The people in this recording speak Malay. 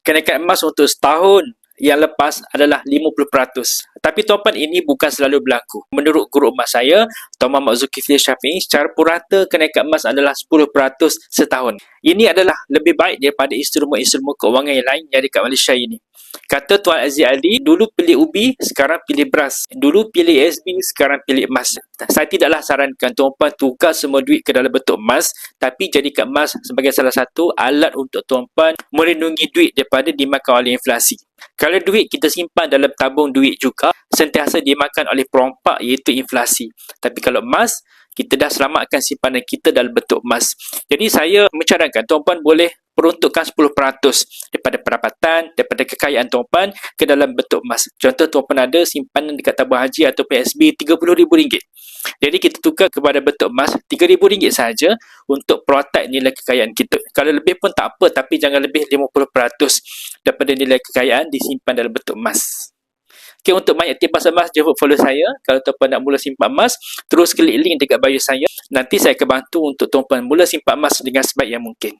Kenaikan emas untuk setahun yang lepas adalah 50%. Tapi tuan-puan, ini bukan selalu berlaku. Menurut guru emas saya, Tuan Muhammad Zulkifli Syafi'i, secara purata kenaikan emas adalah 10% setahun. Ini adalah lebih baik daripada instrumen-instrumen kewangan yang lain yang ada kat Malaysia ini. Kata Tuan Aziz Ali, dulu pilih ubi, sekarang pilih beras. Dulu pilih SB, sekarang pilih emas. Saya tidaklah sarankan tuan-puan tukar semua duit ke dalam bentuk emas, tapi jadikan emas sebagai salah satu alat untuk tuan-puan melindungi duit daripada dimakan oleh inflasi. Kalau duit kita simpan dalam tabung duit juga, sentiasa dimakan oleh perompak iaitu inflasi. Tapi kalau emas, kita dah selamatkan simpanan kita dalam bentuk emas. Jadi saya mencadangkan tuan-puan boleh peruntukkan 10% daripada pendapatan, daripada kekayaan tuan-puan ke dalam bentuk emas. Contoh, tuan-puan ada simpanan dekat tabung haji atau PSB RM30,000. Jadi kita tukar kepada bentuk emas RM3,000 sahaja untuk protect nilai kekayaan kita. Kalau lebih pun tak apa, tapi jangan lebih 50% daripada nilai kekayaan disimpan dalam bentuk emas. Okay, untuk banyak tips pasal emas, jemput follow saya. Kalau tuan-puan nak mula simpan emas, terus klik link dekat bio saya. Nanti saya akan bantu untuk tuan-puan mula simpan emas dengan sebaik yang mungkin.